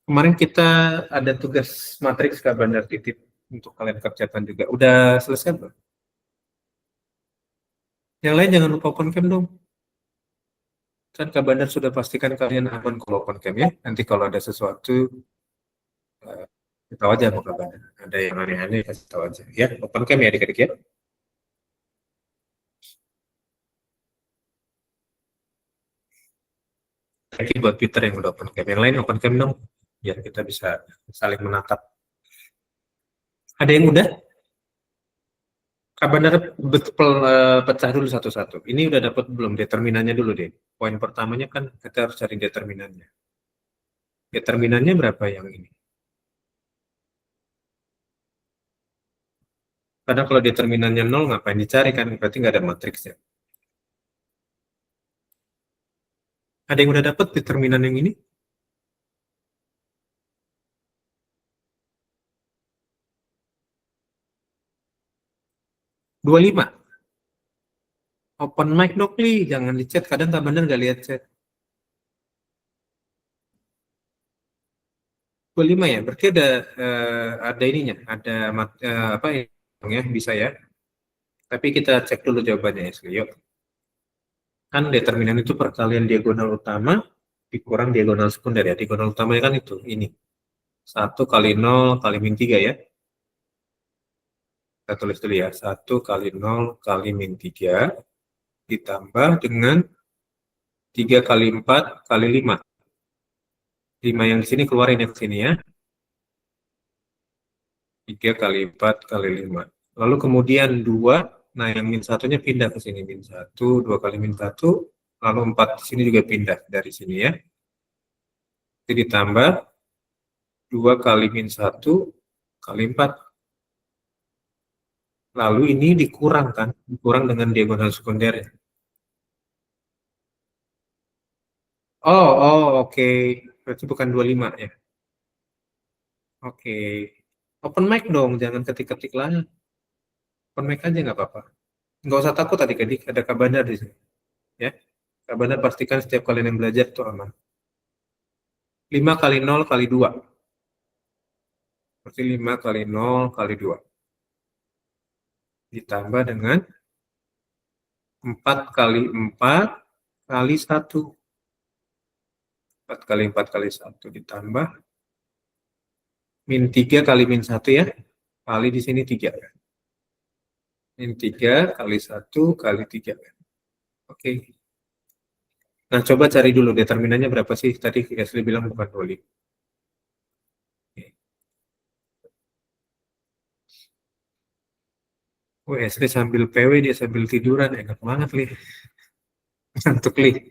Kemarin kita ada tugas matriks Kak Bandar titip untuk kalian kerjakan juga. Udah selesai belum? Yang lain jangan lupa open cam dong. Kan Kak Bandar sudah pastikan kalian aman kalau open cam ya. Nanti kalau ada sesuatu, tahu aja mau Kak Bandar. Ada yang aneh-aneh kasih tahu aja. Ya, open cam ya adik-adik ya. Thank you buat Peter yang udah open cam. Yang lain open cam dong. Biar kita bisa saling menatap. Ada yang udah? Kak Bandar pecah dulu satu-satu. Ini udah dapat belum determinannya dulu deh. Poin pertamanya kan kita harus cari determinannya. Determinannya berapa yang ini? Karena kalau determinannya 0, ngapain dicari kan? Berarti nggak ada matriksnya. Ada yang udah dapat determinan yang ini? Dua 25. Open mic dong, Li. Jangan di chat. Kadang Kak Bandar nggak lihat chat. 25 ya? Berarti ada ininya. Ada apa ya? Bisa ya. Tapi kita cek dulu jawabannya ya. Yuk. Kan determinan itu perkalian diagonal utama dikurang diagonal sekunder ya. Diagonal utamanya kan itu, ini. 1 kali 0 kali min 3 ya. Kita tulis dulu ya. 1 kali 0 kali min 3 ditambah dengan 3 kali 4 kali 5. 5 yang di sini keluarin yang ke sini ya. 3 kali 4 kali 5. Lalu kemudian 2, nah yang min satunya pindah ke sini. Min 1, 2 kali min 1, lalu 4 di sini juga pindah dari sini ya. Jadi ditambah 2 kali min 1 kali 4. Lalu ini dikurangkan, dikurang dengan diagonal sekunder. Oke. Berarti bukan 25 ya. Oke. Open mic dong, jangan ketik-ketik lah. Open mic aja nggak apa-apa. Nggak usah takut adik-adik, ada Kak Bandar di sini. Ya. Kak Bandar pastikan setiap kalian yang belajar itu aman. 5 kali 0 kali 2. Berarti 5 kali 0 kali 2. Ditambah dengan 4 kali 4 kali 1. 4 kali 4 kali 1 ditambah min 3 kali min 1 ya. Kali di sini 3. Min 3 kali 1 kali 3. Oke. Nah, coba cari dulu determinannya berapa sih? Tadi Asli bilang bukan 25. Oh, Asli sambil PW, dia sambil tiduran. Enak banget, Li. Ngantuk, Li.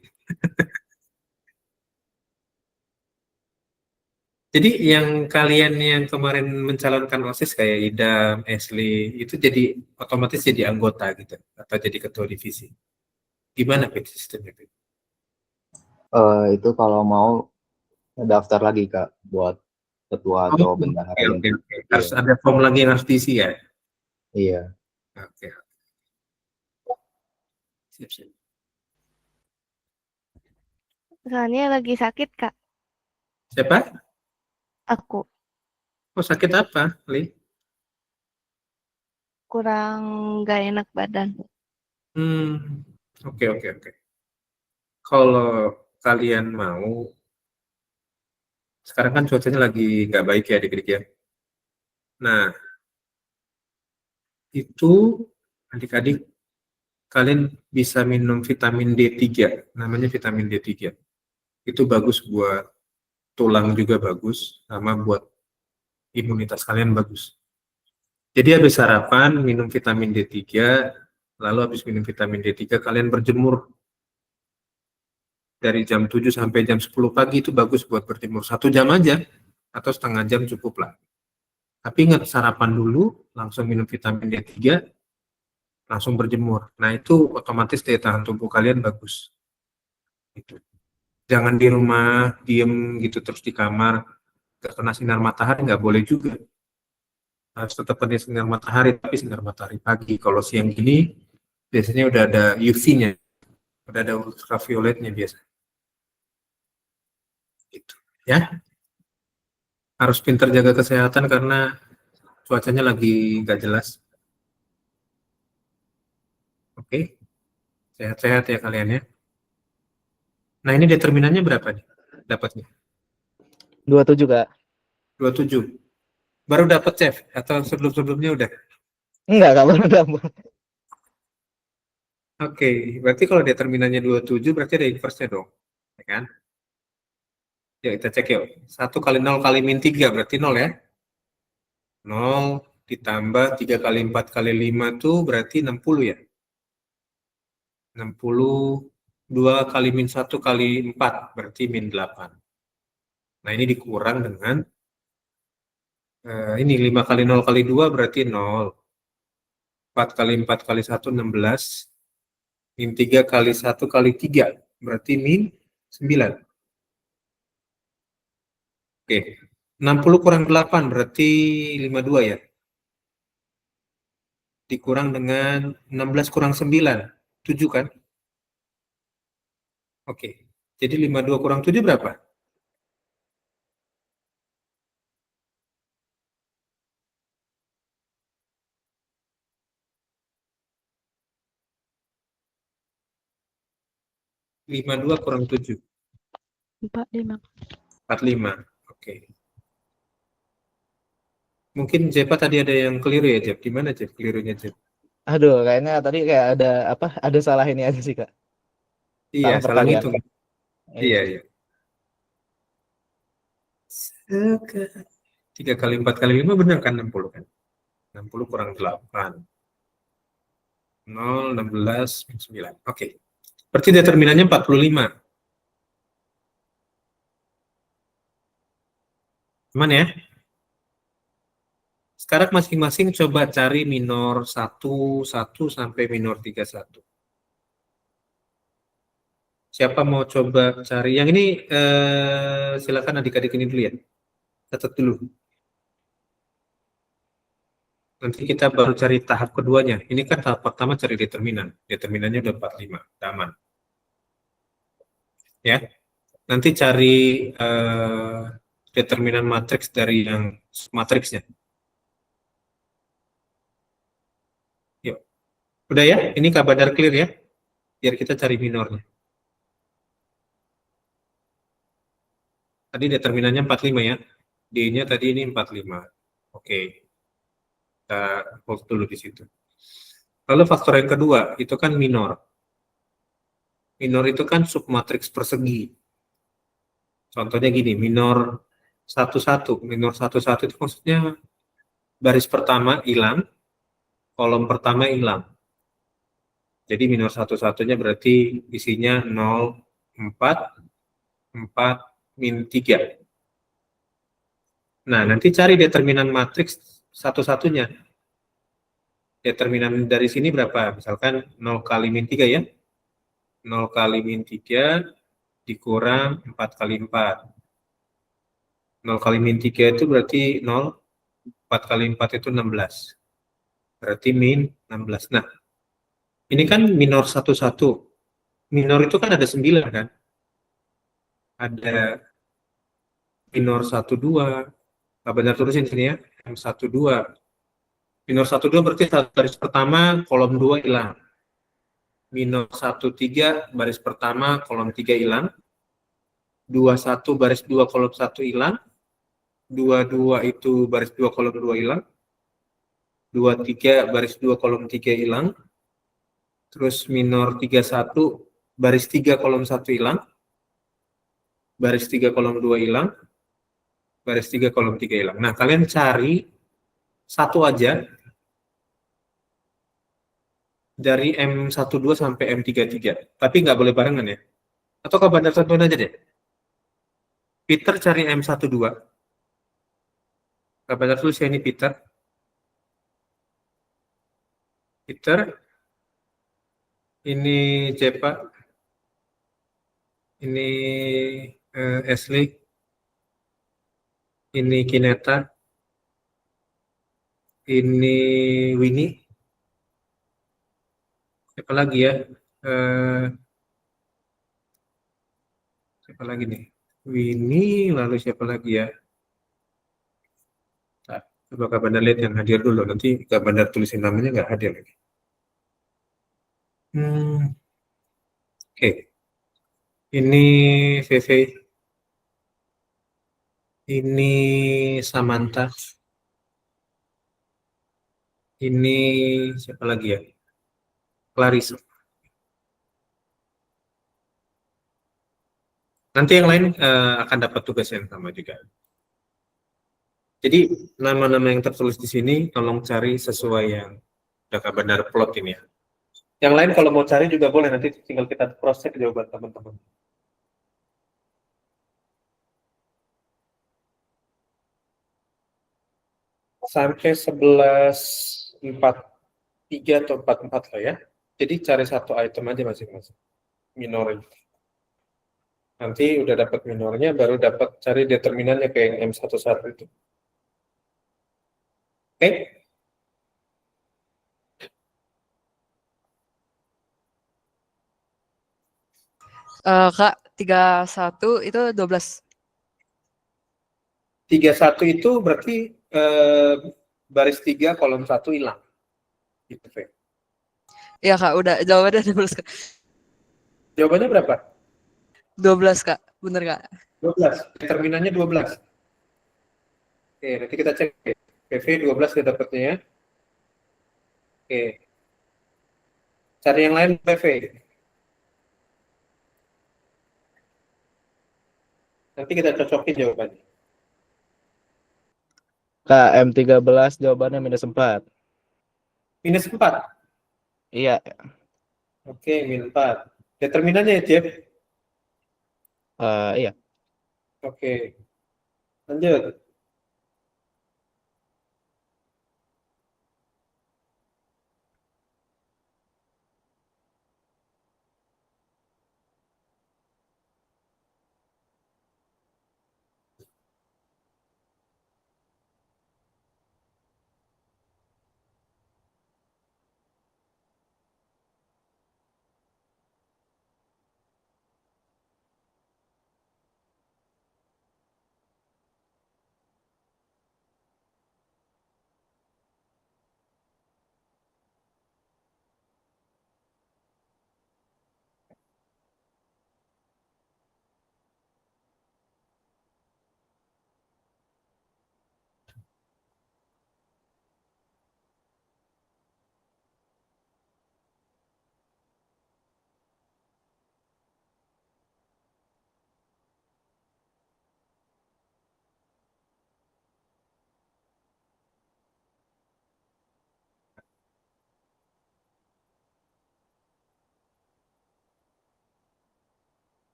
Jadi yang kalian yang kemarin mencalonkan OSIS kayak Idam, Asli, itu jadi otomatis jadi anggota gitu, atau jadi ketua divisi. Gimana Pit sistemnya, Pit? Itu kalau mau daftar lagi Kak buat ketua atau bendahara. Oke. Harus ada form lagi yang harus diisi ya? Iya. Oke. Siap. Soalnya lagi sakit, Kak. Siapa? Aku Oh, sakit apa, Li? kurang gak enak badan. Oke. Kalau kalian mau, sekarang kan cuacanya lagi nggak baik ya adik-adik ya. Nah, itu adik-adik kalian bisa minum vitamin D3, namanya vitamin D3. Itu bagus buat tulang juga bagus, sama buat imunitas kalian bagus. Jadi habis sarapan minum vitamin D3, lalu habis minum vitamin D3 kalian berjemur dari jam 7 sampai jam 10 pagi itu bagus buat berjemur. 1 jam aja atau setengah jam cukup lah. Tapi ingat sarapan dulu, langsung minum vitamin D3, langsung berjemur. Nah itu otomatis daya tahan tubuh kalian bagus. Gitu. Jangan di rumah diem gitu terus di kamar, gak kena sinar matahari nggak boleh juga. Harus tetap kena sinar matahari, tapi sinar matahari pagi. Kalau siang gini biasanya udah ada UV-nya, udah ada ultravioletnya biasa. Gitu. Ya. Harus pintar jaga kesehatan karena cuacanya lagi nggak jelas. Oke, sehat-sehat ya kalian ya. Nah, ini determinannya berapa nih? Dapatnya 27 Kak. 27. Baru dapat, Chef? Atau sebelum-sebelumnya udah? Enggak, Kak, baru dapat. Oke, berarti kalau determinannya 27 berarti ada inverse-nya dong. Ya kan? Yuk kita cek yuk. 1 kali 0 kali min 3 berarti 0 ya. 0 ditambah 3 kali 4 kali 5 tuh berarti 60 ya. 60, 2 kali min 1 kali 4 berarti min 8. Nah, ini dikurang dengan ini 5 kali 0 kali 2 berarti 0. 4 kali 4 kali 1 16. Min 3 kali 1 kali 3 berarti min 9. Oke. 60 kurang 8 berarti 52 ya. Dikurang dengan 16 kurang 9, 7 kan? Oke. Jadi 52 kurang 7 berapa? 52 kurang 7. 45. 45. Oke. Mungkin Jepa tadi ada yang keliru ya, Jep. Gimana, Jep? Kelirunya, Jep? Aduh, kayaknya tadi kayak ada apa? Ada salah ini aja sih, Kak. Iya, Salah salah perkalian. ngitung. Iya. Iya, iya. 3 kali 4 kali 5 benar kan 60 kan? 60 kurang 8. 0, 16, 9. Oke. Berarti determinannya 45. Aman ya? Sekarang masing-masing coba cari minor 1, 1 sampai minor 31. Siapa mau coba cari? Yang ini silakan adik-adik ini dulu ya. Catat dulu. Nanti kita baru cari tahap keduanya. Ini kan tahap pertama cari determinan. Determinannya udah 45. Udah aman. Ya. Nanti cari determinan matriks dari yang matriksnya. Yuk. Udah ya? Ini kabar clear ya? Biar kita cari minornya. Tadi determinannya 45 ya. D-nya tadi ini 45. Oke. Kita hold dulu di situ. Lalu faktor yang kedua, itu kan minor. Minor itu kan submatriks persegi. Contohnya gini, minor 11. Minor 11 itu maksudnya baris pertama hilang, kolom pertama hilang. Jadi minor 11-nya berarti isinya 0, 4, 4, min 3. Nah, nanti cari determinan matriks satu-satunya. Determinan dari sini berapa? Misalkan 0 kali min 3 ya. 0 kali min 3 dikurang 4 kali 4. 0 kali min 3 itu berarti 0, 4 kali 4 itu 16. Berarti min 16. Nah, ini kan minor 11. Minor itu kan ada 9 kan? Ada minor 12. Nah, benar tulisin sini ya. M12. Minor 12 berarti baris pertama kolom 2 hilang. Minor 13 baris pertama kolom 3 hilang. 21 baris 2 kolom 1 hilang. 22 itu baris 2 kolom 2 hilang. 23 baris 2 kolom 3 hilang. Terus minor 31 baris 3 kolom 1 hilang. Baris 3 kolom 2 hilang. Baris 3 kolom 3 hilang. Nah, kalian cari satu aja dari M12 sampai M33. Tapi nggak boleh barengan ya. Atau kau bandar tentuin aja deh. Peter cari M12. Kau bandar tulis ya ini Peter. Peter. Ini Jepa. Ini Ashley. Ini Kineta. Ini Winnie. Siapa lagi ya? Siapa lagi nih? Winnie, lalu siapa lagi ya? Coba Kak Bandar lihat yang hadir dulu, nanti Kak Bandar tulisin namanya nggak hadir lagi. Oke. Ini VV, ini Samantha, ini siapa lagi ya? Clarissa. Nanti yang lain akan dapat tugas yang sama juga. Jadi nama-nama yang tertulis di sini tolong cari sesuai yang udah Kak Bandar plot ini ya. Yang lain kalau mau cari juga boleh, nanti tinggal kita cross check jawaban teman-teman. Sampai 11.43 atau 44 lah ya. Jadi cari satu item aja masing-masing. Minornya. Nanti udah dapat minornya, baru dapat cari determinannya kayak yang M11 itu. Oke? Kak, 31 itu 12. 31 itu berarti baris 3 kolom 1 hilang. Gitu, Fe. Iya Kak, udah jawabannya 12 Kak. Jawabannya berapa? 12 Kak, bener Kak. 12. Determinannya 12. Oke, nanti kita cek. PV 12 kita dapatnya ya. Oke. Cari yang lain PV. Nanti kita cocokin jawabannya. Kak, M13 jawabannya -4. Minus 4. Iya. Oke, minus 4. Determinannya ya, Jeff? Iya. Oke. Lanjut.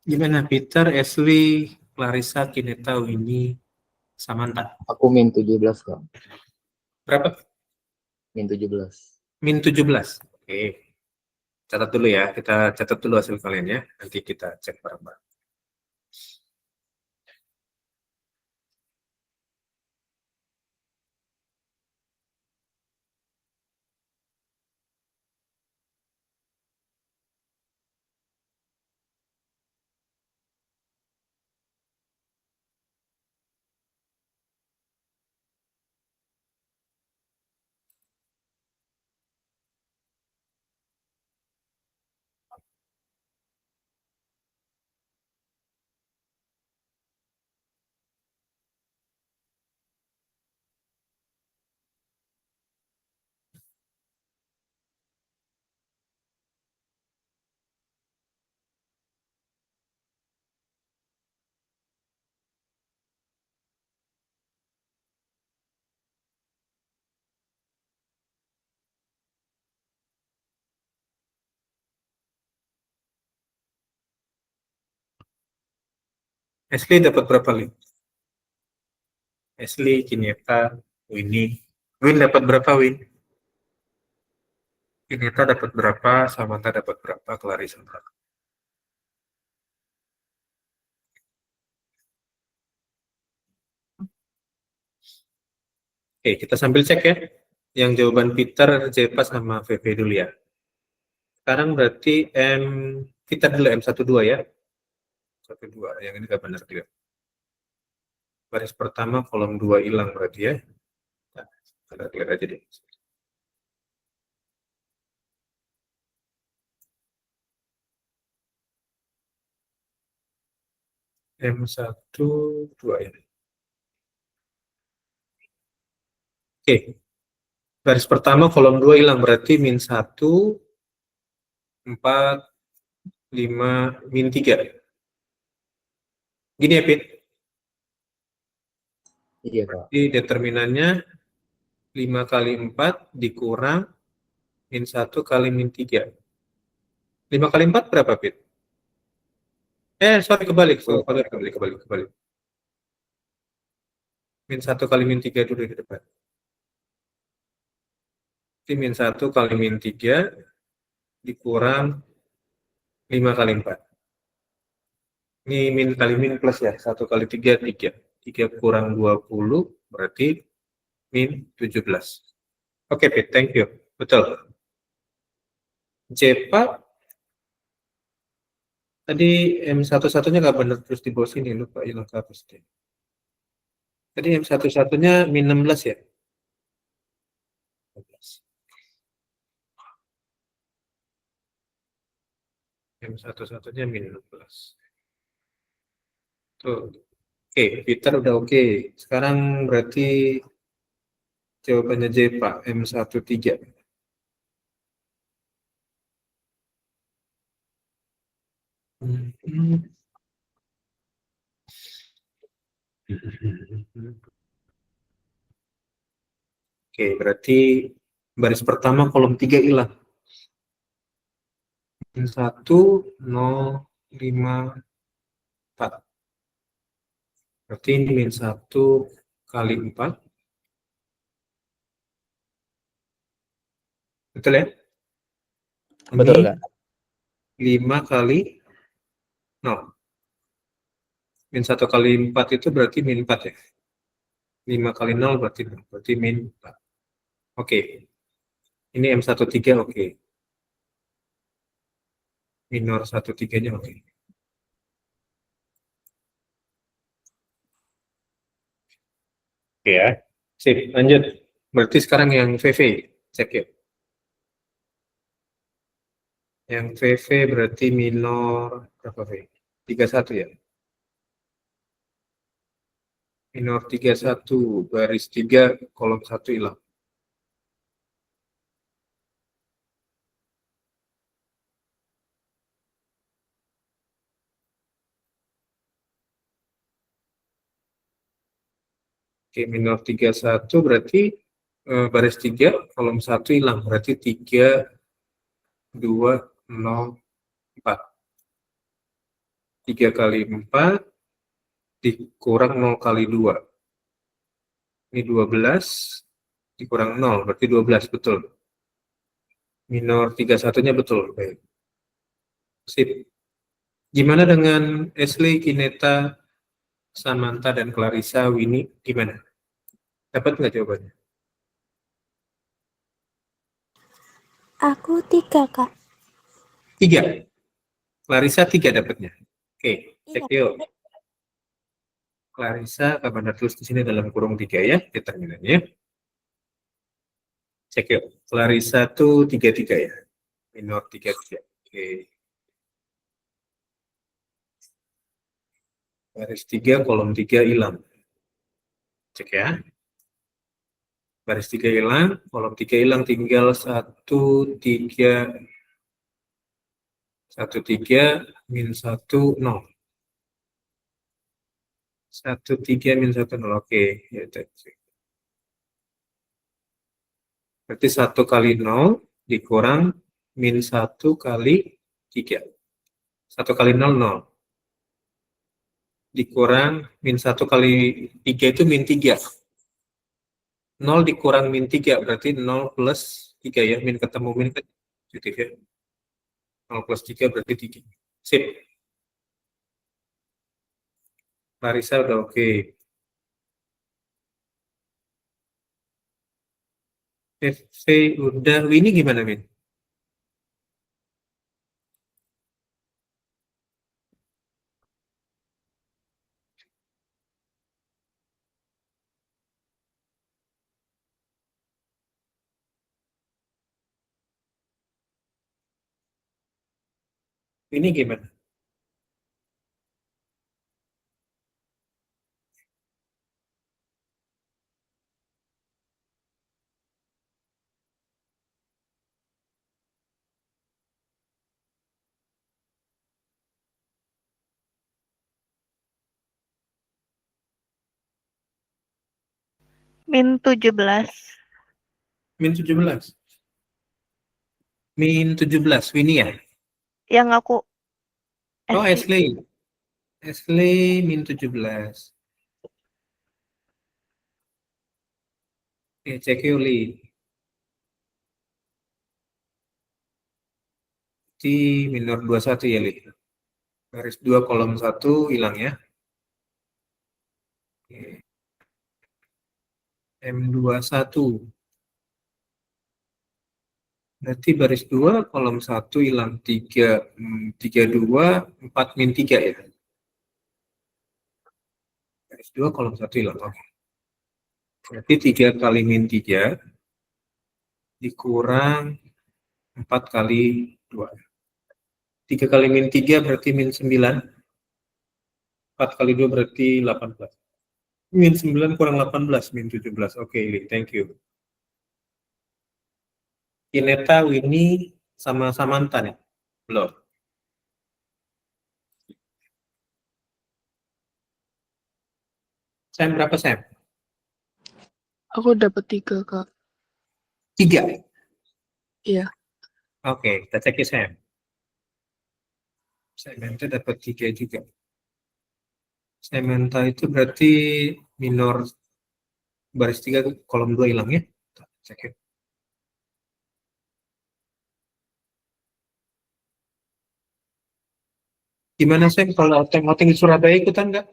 Gimana Peter, Ashley, Clarissa, Kineta, Winnie, Samantha? Aku -17 Kak. Berapa? -17. Min 17. Oke. Catat dulu ya. Kita catat dulu hasil kalian ya. Nanti kita cek bareng-bareng. Ashley dapat berapa, Lin? Ashley, Kineta, Winnie. Win dapat berapa, Win? Kineta dapat berapa? Samantha dapat berapa? Clarissa berapa? Oke, kita sambil cek ya. Yang jawaban Peter, Jepa, sama VV dulu ya. Sekarang berarti Peter dulu M12 ya. 12, yang ini nggak benar juga. Baris pertama kolom 2 hilang berarti ya. Nah, kita lihat aja deh. M1, 2 ya. Oke. Baris pertama kolom 2 hilang berarti min 1, 4, 5, min 3. Gini ya, Pit. Iya, Kak. Jadi determinannya 5 kali 4 dikurang min 1 kali min 3. 5 kali 4 berapa, Pit? Sorry, kebalik. Kebalik. Min 1 kali min 3 dulu di depan. Jadi min 1 kali min 3 dikurang 5 kali 4. Ini min kali min plus ya. 1 kali 3, 3. 3 kurang 20 berarti min 17. Oke, Pit. Thank you. Betul. Cepat. Tadi M1-1-nya nggak benar, terus di bawah sini. Lupa hilang ke atas deh. Tadi M1-1-nya min 16 ya? 16. M1-1-nya min 16. Tuh. Oke, Peter udah oke. Sekarang berarti jawabannya J, Pak. M13. Oke, berarti baris pertama kolom 3 hilang. Min 1, 0, 5, 4. Berarti ini min 1 kali 4. Betul ya? Betul, Ini Kak. 5 kali 0. Min 1 kali 4 itu berarti min 4 ya? 5 kali 0 berarti min 4. Oke. Ini M13 oke. Minor 13-nya oke. Oke ya. Sip, lanjut. Berarti sekarang yang VV. Cek ya. Yang VV berarti minor berapa V? 31 ya? Minor 31, baris 3, kolom 1 hilang. Oke, minor 31 berarti baris 3, kolom 1 hilang. Berarti 3, 2, 0, 4. 3 kali 4 dikurang 0 kali 2. Ini 12 dikurang 0, berarti 12, betul. Minor 31-nya betul. Baik. Sip. Gimana dengan Ashley, Kineta, Samantha, dan Clarissa, Winnie? Gimana? Dapat nggak jawabannya? Aku 3, Kak. 3. Clarissa 3 dapatnya. Oke, cek yuk. Clarissa, kapan tulis di sini dalam kurung 3 ya, determinannya. Cek yuk. Clarissa tuh 33 ya. Minor 33. Oke. Baris 3, kolom 3 hilang. Cek ya. Baris 3 hilang, kolom 3 hilang, tinggal 1, 3, 1, 3, min 1, 0. 1, 3, min 1, 0. Oke, ya, berarti 1 kali 0 dikurang min 1 kali 3. 1 kali 0, 0. Dikurang min 1 kali 3 itu min 3. 0 dikurang min 3 berarti 0 plus 3 ya. Min ketemu min kan positif ya. 0 plus 3 berarti 3. Sip. Larissa udah oke. FV udah. Ini gimana, Min? Ini gimana? Min 17. Min 17. Min 17, Winnie ya? Yang aku Oh, Ashley. Ashley. Ashley min 17. Oke, cek Yuli. Di minor 21 ya, Li. Garis 2 kolom 1 hilang ya. Oke. M21. Berarti baris 2 kolom 1 hilang 3, 32, 4 min 3 ya. Garis 2 kolom 1 hilang. Oke. Berarti 3 kali min 3 dikurang 4 kali 2. 3 kali min 3 berarti min 9. 4 kali 2 berarti 18. Min 9 kurang 18, min 17. Oke, Li. Thank you. Kineta, Winnie, sama Samantha nih? Belum. Sam berapa, Sam? Aku dapat 3, Kak. 3. Iya. Oke, kita cek ya, Sam. Samantha dapat 3 juga. Samantha itu berarti minor baris 3 kolom 2 hilang ya. Kita cek ya. Gimana, Sam? Kalau outing di Surabaya ikutan nggak?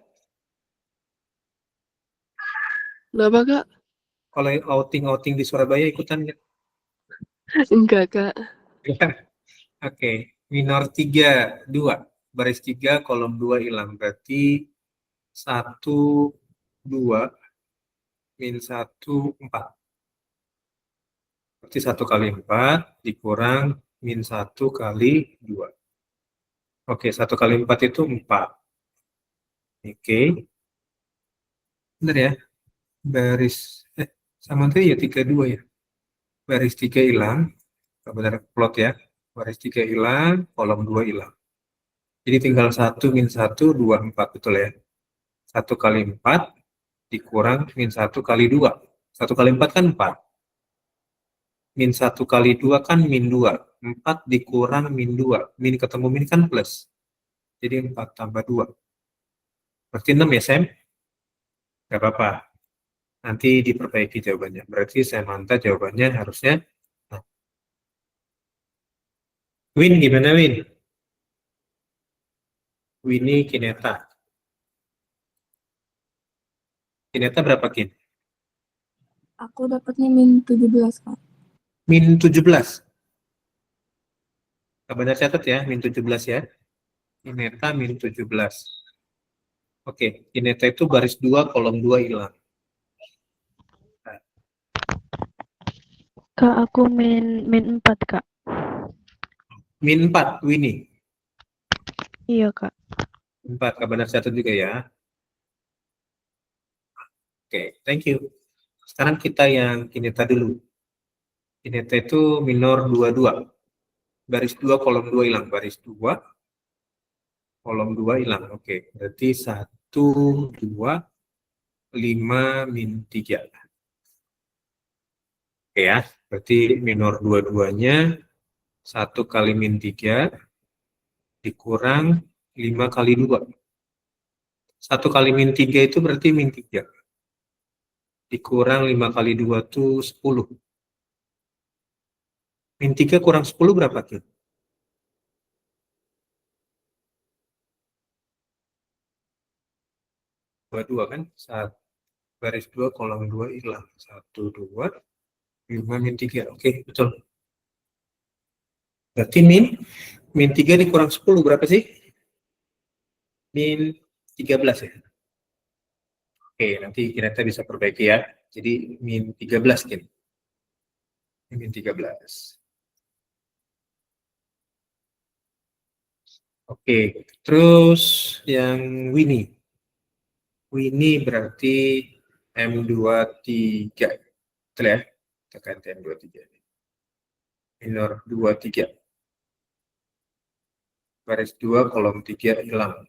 Kenapa, Kak? Kalau outing di Surabaya ikutan nggak? Enggak, Kak. Oke, minor 3, 2. Baris 3 kolom 2 hilang. Berarti 1, 2, min 1, 4. Berarti 1 kali 4 dikurang min 1 kali 2. Oke, 1 kali 4 itu 4. Oke. Benar ya? Baris, sama itu ya 32 ya. Baris 3 hilang. Benar plot ya. Baris 3 hilang, kolom 2 hilang. Jadi tinggal 1 min 1, 2, 4. Betul ya? 1 kali 4 dikurang min 1 kali 2. 1 kali 4 kan 4. Min 1 kali 2 kan min 2. 4 dikurang min 2. Min ketemu min kan plus. Jadi 4 tambah 2. Berarti 6 ya, Sam? Gak apa-apa. Nanti diperbaiki jawabannya. Berarti Samantha jawabannya harusnya. Nah. Win, gimana Win? Winnie Kineta. Kineta berapa, Kin? Aku dapatnya min 17, Kak. Min 17. Kabar catat ya, min 17 ya. Kineta min 17. Oke, Kineta itu baris 2, kolom 2 hilang. Kak, aku min 4, Kak. Min 4, Winnie. Iya, Kak. 4, kabar catat juga ya. Oke, thank you. Sekarang kita yang Kineta dulu. Kineta itu minor 22. Baris 2, kolom 2 hilang. Baris 2, kolom 2 hilang. Oke, berarti 1, 2, 5, min 3. Oke ya, berarti minor 22-nya 1 kali min 3 dikurang 5 kali 2. 1 kali min 3 itu berarti min 3. Dikurang 5 kali 2 itu 10. Min 3 kurang 10 berapa, Ki? 22 kan? Baris 2, kolom 2 hilang. 1, 2, 5, min 3. Oke, betul. Berarti min 3 dikurang 10 berapa sih? Min 13 ya? Oke, nanti kita bisa perbaiki ya. Jadi min 13 gini. Min 13. Oke, terus yang Winnie. Winnie berarti M23. Betul ya? Kita ganti M23. Minor 23. Baris 2, kolom 3 hilang.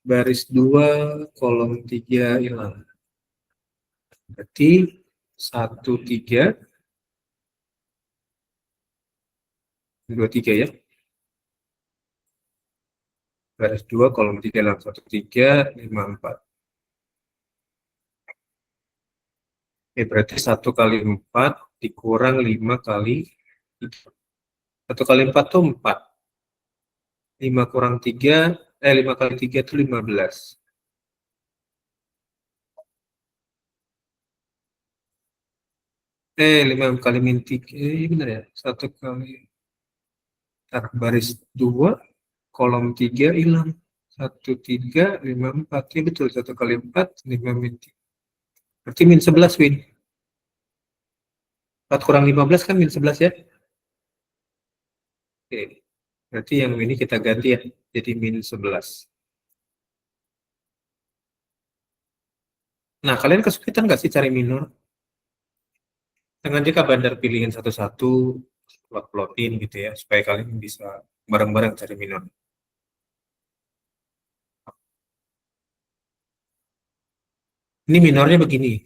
Baris 2, kolom 3 hilang. Berarti 1, 3, 2, 3 ya. Baris 2, kolom 3 hilang. 1, 3, 5, 4. Berarti 1 kali 4 dikurang 5 kali 3. 1 kali 4 itu 4. 5 kurang 3, 5 kali 3 itu 15. 5 kali min 3, benar ya? 1 kali, baris 2, kolom 3 hilang. 1, 3, 5, 4. Ya betul, 1 kali 4, 5 min 3. Berarti min 11, Win. 4 kurang 15 kan min 11 ya? Oke. Berarti yang ini kita ganti ya, jadi min 11. Nah, kalian kesulitan nggak sih cari minor? Sengaja Kak Bandar pilihin satu-satu, plot-plotin gitu ya, supaya kalian bisa bareng-bareng cari minor. Ini minornya begini.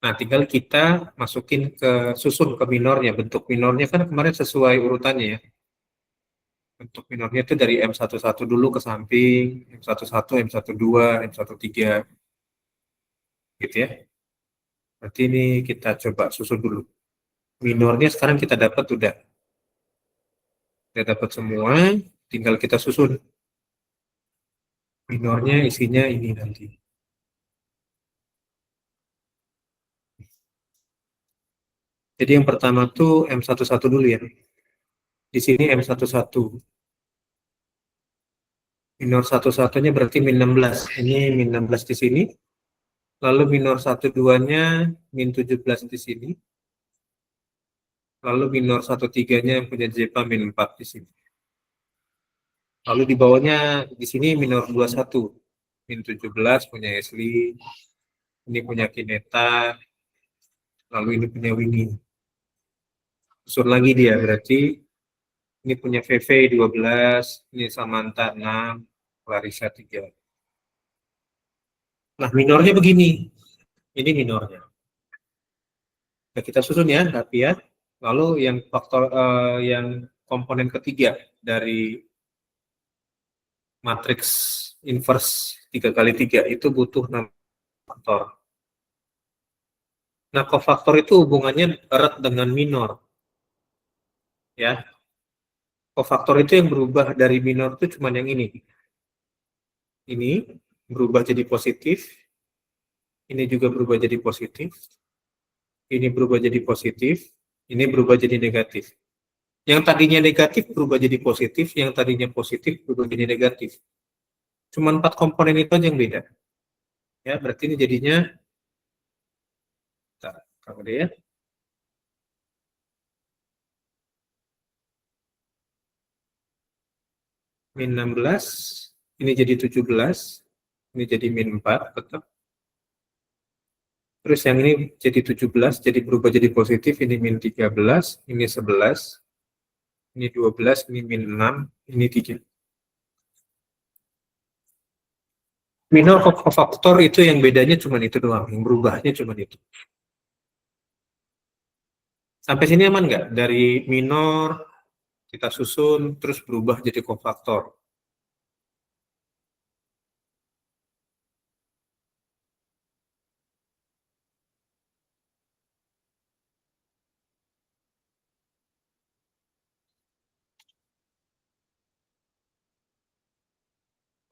Nah, tinggal kita masukin ke susun ke minornya. Bentuk minornya kan kemarin sesuai urutannya ya. Bentuk minornya itu dari M11 dulu ke samping, M11, M12, M13, gitu ya. Berarti ini kita coba susun dulu. Minornya sekarang kita dapat udah. Kita dapat semua, tinggal kita susun. Minornya isinya ini nanti. Jadi yang pertama tuh M11 dulu ya. Di sini M11. Minor 1-1-nya berarti min 16. Ini min 16 di sini. Lalu minor 1-2-nya min 17 di sini. Lalu minor 1-3-nya yang punya JPA min 4 di sini. Lalu di bawahnya di sini minor 21. Min 17 punya Esli. Ini punya Kineta. Lalu ini punya Winnie. Susun lagi dia berarti ini punya VV 12, ini Samantha 6, Clarissa 3. Nah, minornya begini. Ini minornya. Nah, kita susun ya, rapi ya. Lalu yang faktor yang komponen ketiga dari matriks inverse 3x3 itu butuh 6 faktor. Nah, kofaktor itu hubungannya erat dengan minor. Ya. Kofaktor itu yang berubah dari minor itu cuma yang ini. Ini berubah jadi positif. Ini juga berubah jadi positif. Ini berubah jadi positif. Ini berubah jadi negatif. Yang tadinya negatif berubah jadi positif, yang tadinya positif berubah jadi negatif. Cuma 4 komponen itu aja yang beda. Ya, berarti ini jadinya kamu deh ya. Min 16, ini jadi 17, ini jadi min 4 tetap. Terus yang ini jadi 17, jadi berubah jadi positif, ini min 13, ini 11, ini 12, ini min 6, ini 3. Minor kofaktor itu yang bedanya cuma itu doang, yang berubahnya cuma itu. Sampai sini aman nggak? Dari minor, kita susun, terus berubah jadi kofaktor.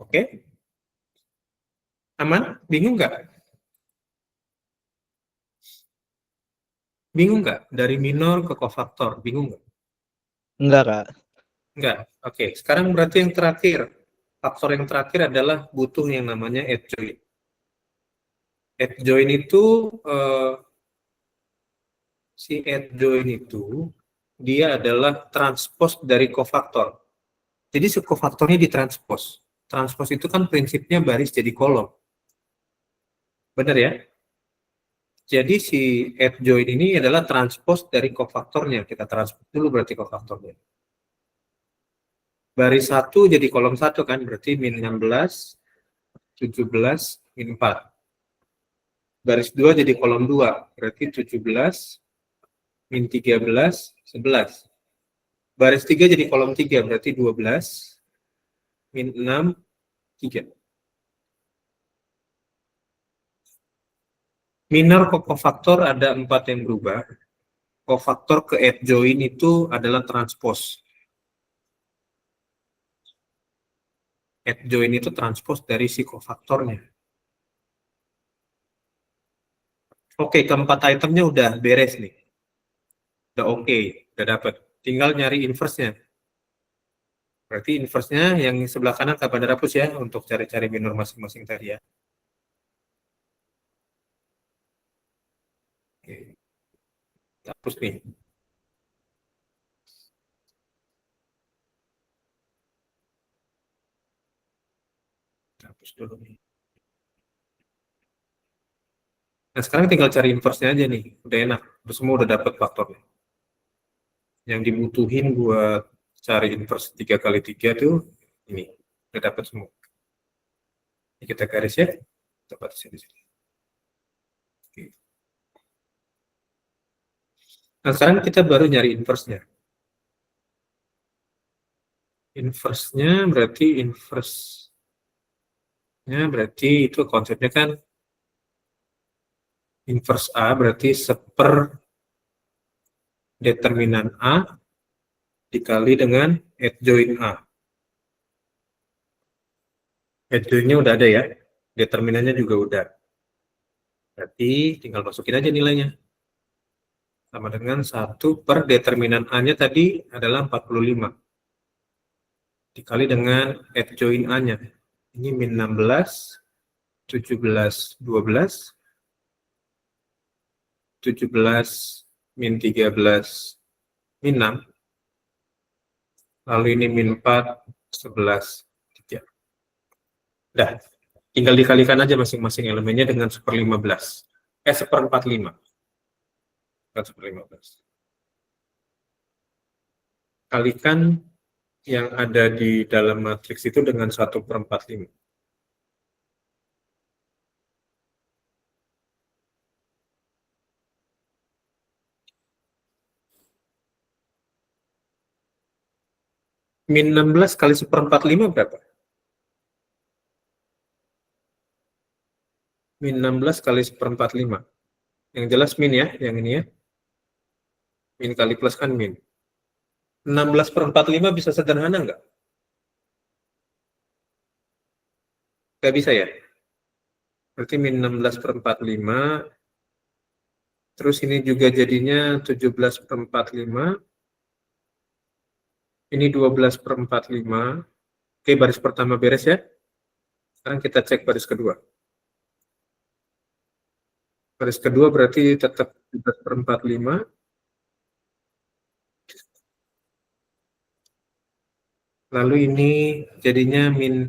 Oke? Aman? Bingung nggak? Bingung nggak? Dari minor ke kofaktor, bingung nggak? Enggak, Kak. Enggak. Oke, sekarang berarti yang terakhir. Faktor yang terakhir adalah butuh yang namanya adjoint. Adjoint itu, si adjoint itu dia adalah transpos dari kofaktor. Jadi kofaktornya ditranspos. Transpos itu kan prinsipnya baris jadi kolom. Benar ya? Jadi si add join ini adalah transpos dari kofaktornya. Kita transpos dulu berarti kofaktornya. Baris 1 jadi kolom 1 kan, berarti min 16, 17, min 4. Baris 2 jadi kolom 2, berarti 17, min 13, 11. Baris 3 jadi kolom 3, berarti 12, min 6, 3. Minor kofaktor ada 4 yang berubah. Kofaktor ke add join itu adalah transpos. Add join itu transpos dari si kofaktornya. Oke, keempat itemnya udah beres nih. Udah oke, udah dapat. Tinggal nyari inverse-nya. Berarti inverse-nya yang sebelah kanan Kak Bandar hapus ya, untuk cari-cari minor masing-masing tadi ya. Oke. Hapus nih. Hapus dulu nih. Nah, sekarang tinggal cari inverse-nya aja nih. Udah enak. Udah semua udah dapat faktornya. Yang dibutuhin buat cari inverse 3 kali 3 tuh ini. Udah dapat semua. Ini kita garis ya. Kita batasin di sini. Oke. Nah, sekarang kita baru nyari inverse-nya. Inverse-nya berarti itu konsepnya kan inverse A berarti seper determinan A dikali dengan add join A. Add join-nya udah ada ya, determinannya juga udah. Berarti tinggal masukin aja nilainya. Sama dengan 1 per determinan A-nya tadi adalah 45. Dikali dengan add join A-nya. Ini min 16, 17, 12, 17, min 13, min 6. Lalu ini min 4, 11, 3. Udah, tinggal dikalikan aja masing-masing elemennya dengan seper-15. Seper-45. Bukan seper-15. Kalikan yang ada di dalam matriks itu dengan 1/45. Min 16 kali 1/45 berapa? Min 16 kali 1/45. Yang jelas min ya, yang ini ya. Min kali plus kan min. 16/45 bisa sederhana nggak? Nggak bisa ya? Berarti min 16/45. Terus ini juga jadinya 17/45. Ini 12/45. Oke, baris pertama beres ya. Sekarang kita cek baris kedua. Baris kedua berarti tetap 17/45. Lalu ini jadinya min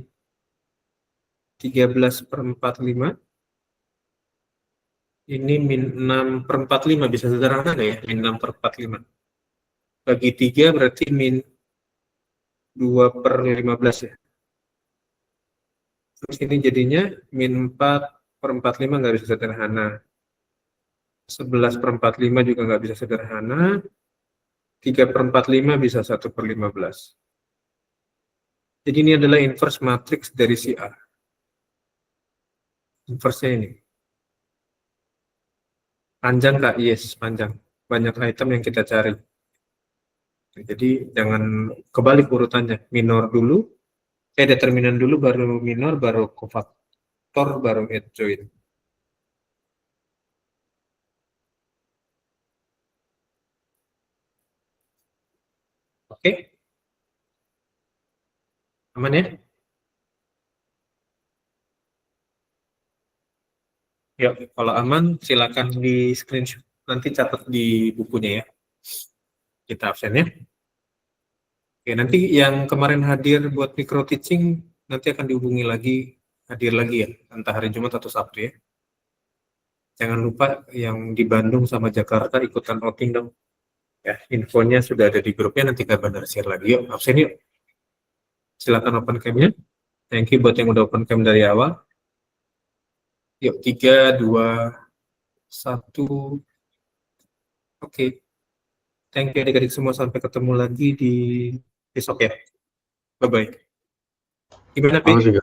13/45. Ini min 6/45, bisa sederhana nggak ya? Min 6/45. Bagi 3 berarti min 2/15 ya. Terus ini jadinya min 4/45 nggak bisa sederhana. 11/45 juga nggak bisa sederhana. 3/45 bisa 1/15. Jadi ini adalah inverse matriks dari si A. Inverse-nya ini. Panjang nggak? Yes, panjang. Banyak item yang kita cari. Jadi jangan kebalik urutannya. Minor dulu, determinan dulu, baru minor, baru kofaktor, baru add join. Oke? Aman ya? Ya, kalau aman silakan di screenshot, nanti catat di bukunya ya. kita absen ya. Oke, nanti yang kemarin hadir buat micro teaching nanti akan dihubungi lagi, hadir lagi ya, entah hari Jumat atau Sabtu ya. Jangan lupa yang di Bandung sama Jakarta ikutan outing dong. Ya, infonya sudah ada di grupnya, nanti Kak Bandar share lagi. Yuk, absen yuk. Silakan open cam-nya. Thank you buat yang udah open cam dari awal. Yuk, 3, 2, 1. Oke. Thank you adik-adik semua, sampai ketemu lagi di besok ya. Bye-bye. Gimana, Pi? Aku juga.